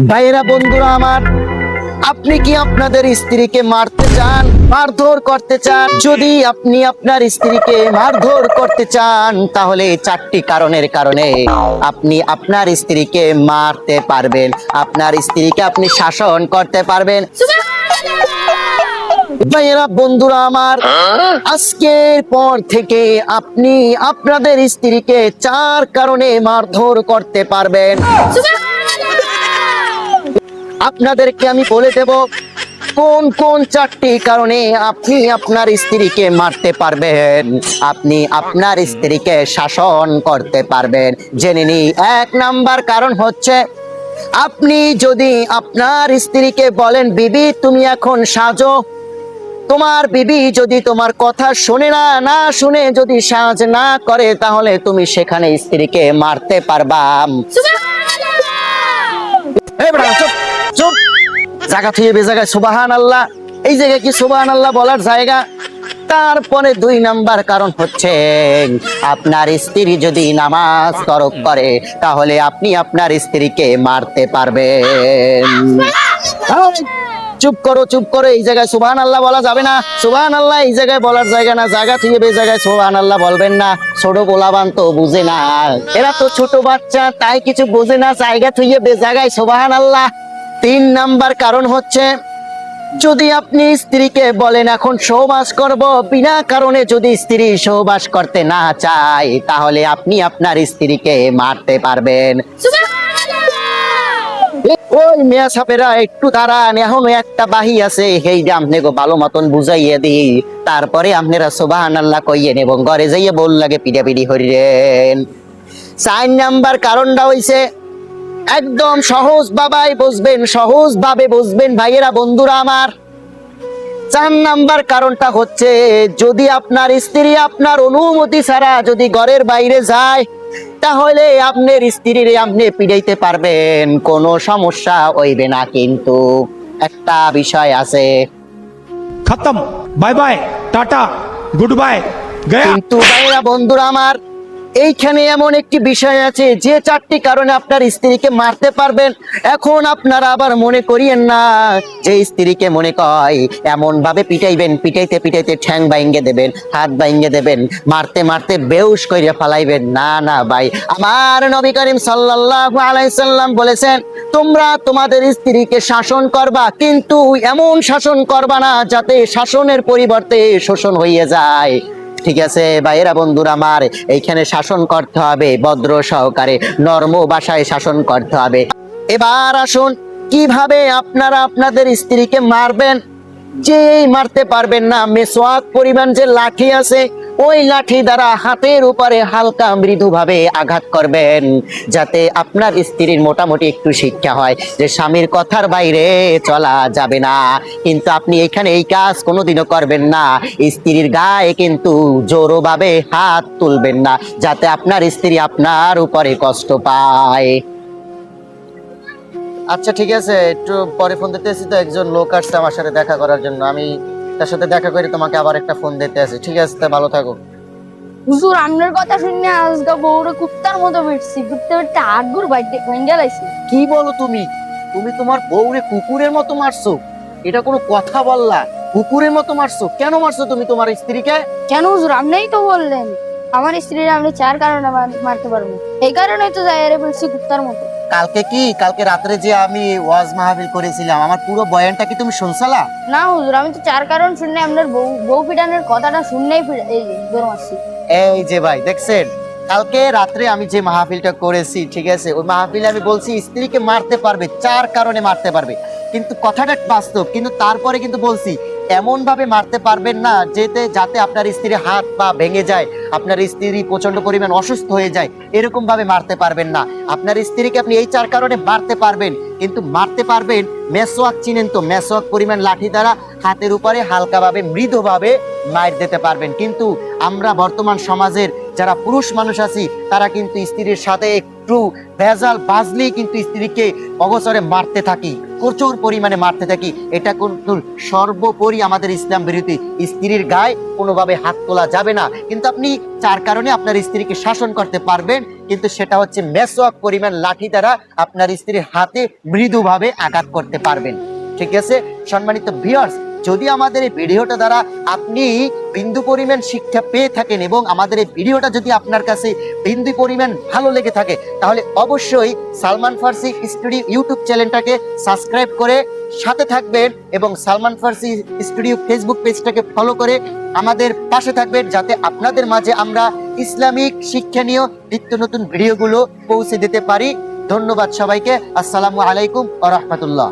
ভাইয়েরা বন্ধুরা আমার, আপনি কি আপনাদের স্ত্রীকে মারতে চান, মারধর করতে চান? যদি আপনি আপনার স্ত্রীকে মারধর করতে চান তাহলে চারটি কারণের কারণে আপনি আপনার স্ত্রীকে মারতে পারবেন, আপনার স্ত্রীকে আপনি শাসন করতে পারবেন। ভাইয়েরা বন্ধুরা আমার, আজকের পর থেকে আপনি আপনাদের স্ত্রীকে চার কারণে মারধর করতে পারবেন। আপনাদেরকে আমি বলে দেব কোন কোন চারটি কারণে আপনি আপনার স্ত্রীকে মারতে পারবেন, আপনি আপনার স্ত্রীকে শাসন করতে পারবেন। জেনে নি, এক নাম্বার কারণ হচ্ছে, আপনি যদি আপনার স্ত্রীকে বলেন বিবি তুমি এখন সাজো, তোমার বিবি যদি তোমার কথা শুনে না শুনে যদি সাজ না করে তাহলে তুমি সেখানে স্ত্রীকে মারতে পারবা। এই বেটা, চুপ চুপ, জায়গা থেকে বেজায়গায় সুবহানাল্লাহ, এই জায়গায় কি সুবহানাল্লাহ বলার জায়গা? তারপরে দুই নাম্বার কারণ হচ্ছে, আপনার স্ত্রী যদি নামাজ তরক করে তাহলে আপনি আপনার স্ত্রীকে মারতে পারবেন। চুপ করো চুপ করো, এই জায়গায় সুবহানাল্লাহ বলা যাবে না। সুবহানাল্লাহ এই জায়গায় বলার জায়গা না, জায়গা থেকে বে জায়গায় সুবহানাল্লাহ বলবেন না। ছোট পোলাবান তো বুঝে না, এরা তো ছোট বাচ্চা, তাই কিছু বোঝে না, জায়গা থেকে বে জায়গায় সুবহানাল্লাহ। তিন নাম্বার কারণ হচ্ছে, যদি আপনি স্ত্রীকে বলেন এখন সহবাস করব, বিনা কারণে যদি স্ত্রী সহবাস করতে না চায় তাহলে আপনি আপনার স্ত্রীকে মারতে পারবেন। ওই মেয়া সাপেরা একটু দাঁড়ান, এখন একটা বাহি আছে, সেই যে আপনাকে ভালো মতন বুঝাইয়ে দিই, তারপরে আপনারা সুবহানাল্লাহ কইয়েন এবং ঘরে যাইয়ে বল লাগে পিটাপিটি করিলেন। চার নাম্বার কারণটা হইছে একদম সহজ বাবাই বুঝবেন, সহজ ভাবে বুঝবেন ভাইয়েরা বন্ধুরা আমার। চার নাম্বার কারণটা হচ্ছে, যদি আপনার স্ত্রী আপনার অনুমতি ছাড়া যদি ঘরের বাইরে যায় তাহলে আপনার স্ত্রীরে আপনি পিড়াইতে পারবেন, কোনো সমস্যা হইবে না। কিন্তু একটা বিষয় আছে, खत्म, bye bye, tata, goodbye, गया। কিন্তু ভাইরা বন্ধুরা আমার, এইখানে এমন একটি বিষয় আছে যে চারটি কারণে আপনার স্ত্রীকে মারতে পারবেন। এখন আপনারা আবার মনে করিয়েন না যে স্ত্রীকে মনে কয় এমন ভাবে পিটাইবেন, পিটাইতে পিটাইতে ঠ্যাং বাইঙ্গে দেবেন, হাত বাইঙ্গে দেবেন, মারতে মারতে বেহুশ কইরা ফালাইবেন। না না ভাই, আমার নবী করিম সাল্লাল্লাহু আলাইহি সাল্লাম বলেছেন তোমরা তোমাদের স্ত্রীকে শাসন করবা, কিন্তু এমন শাসন করবা না যাতে শাসনের পরিবর্তে শোষণ হয়ে যায়। ঠিক আছে ভাইয়েরা বন্ধুরা আমার, এইখানে শাসন করতে হবে ভদ্র সহকারে, নরম ভাষায় শাসন করতে হবে। এবার আসুন কিভাবে আপনারা আপনাদের স্ত্রীকে মারবেন। যেই মারতে পারবেন না, মেসওয়াক পরিমাণ যে লাঠি আছে ওই লাঠি দ্বারা হাতের উপরে হালকা মৃদুভাবে আঘাত করবেন, যাতে আপনার স্ত্রীর মোটামুটি একটু শিক্ষা হয় যে স্বামীর কথার বাইরে চলা যাবে না। কিন্তু আপনি এখানে এই কাজ কোনোদিনও করবেন না, স্ত্রীর গায়ে কিন্তু জোরভাবে হাত তুলবেন না, যাতে আপনার স্ত্রী আপনার উপরে কষ্ট পায়। আচ্ছা ঠিক আছে, একটু পরে ফোন দিতে আসি, তো একজন লোক আসছে আমার সাথে দেখা করার জন্য, আমি তার সাথে দেখা করে তোমাকে আবার একটা ফোন দিতে আসি। ঠিক আছে, তা ভালো থাকো। হুজুর আপনার কথা শুনে আজকে বউরে কুত্তার মতো বেটছি, কুত্তা বেটতে আগুর বাইতে ভেঙ্গে লাইছি। কি বলো তুমি? তুমি তোমার বউরে কুকুরের মতো মারছো? এটা কোনো কথা বললা? কুকুরের মতো মারছো? কেন মারছো তুমি তোমার স্ত্রীকে? কেন হুজুর, আপনিই তো বললেন আমার স্ত্রীর আপনি চার কারণে মারতে পারবো, এই কারণেই তো যাই বেটছি কুত্তার মতো। কালকে রাত্রে যে আমি ওয়াজ মাহফিল করেছিলাম, আমার পুরো বয়ানটা কি তুমি শুনছালা? না হুজুর, আমি তো চার কারণ শুনে আপনার বউ পিটানোর কথাটা শুনলেই এই জোর মারছি। এই যে ভাই দেখছেন, কালকে রাত্রে আমি যে মাহফিলটা করেছি, ঠিক আছে, ওই মাহফিলে আমি বলছি স্ত্রীকে মারতে পারবে, চার কারণে মারতে পারবে, কিন্তু কথাটা বাস্তব। কিন্তু তারপরে কিন্তু বলছি এমন ভাবে মারতে পারবেন না যাতে আপনার স্ত্রীর হাত পা ভেঙে যায়, আপনার স্ত্রী প্রচন্ড পরিমাণ অসুস্থ হয়ে যায়, এরকম ভাবে মারতে পারবেন না। আপনার স্ত্রীকে আপনি এই চার কারণে মারতে পারবেন, কিন্তু মারতে পারবেন মেসওয়াক, চিনেন তো, মেসওয়াক পরিমাণ লাঠি দ্বারা হাতের উপরে হালকাভাবে মৃদুভাবে মার দিতে পারবেন। কিন্তু আমরা বর্তমান সমাজের যারা পুরুষ মানুষ আছি তারা কিন্তু স্ত্রীর সাথে একটু ভেজাল বাজলেই কিন্তু স্ত্রীকে অগোচরে মারতে থাকি, প্রচুর পরিমাণে মারতে থাকি। এটা কিন্তু সর্বোপরি আমাদের ইসলাম বিরোধী। স্ত্রীর গায়ে কোনোভাবে হাত তোলা যাবে না। কিন্তু আপনি 4 কারণে আপনার স্ত্রীকে শাসন করতে পারবেন, কিন্তু সেটা হচ্ছে মেসওয়াক পরিমাণ লাঠি দ্বারা আপনার স্ত্রীর হাতে মৃদুভাবে আঘাত করতে পারবেন। ঠিক আছে সম্মানিত ভিউয়ার্স, যদি আমাদের এই ভিডিওটা দ্বারা আপনি বিন্দু পরিমাণ শিক্ষা পেয়ে থাকেন এবং আমাদের এই ভিডিওটা যদি আপনার কাছে বিন্দু পরিমাণ ভালো লেগে থাকে, তাহলে অবশ্যই সালমান ফার্সি স্টুডিও ইউটিউব চ্যানেলটাকে সাবস্ক্রাইব করে সাথে থাকবেন এবং সালমান ফার্সি স্টুডিও ফেসবুক পেজটাকে ফলো করে আমাদের পাশে থাকবেন, যাতে আপনাদের মাঝে আমরা ইসলামিক শিক্ষণীয় নিত্য নতুন ভিডিওগুলো পৌঁছে দিতে পারি। ধন্যবাদ সবাইকে। আসসালামু আলাইকুম ওয়া রাহমাতুল্লাহ।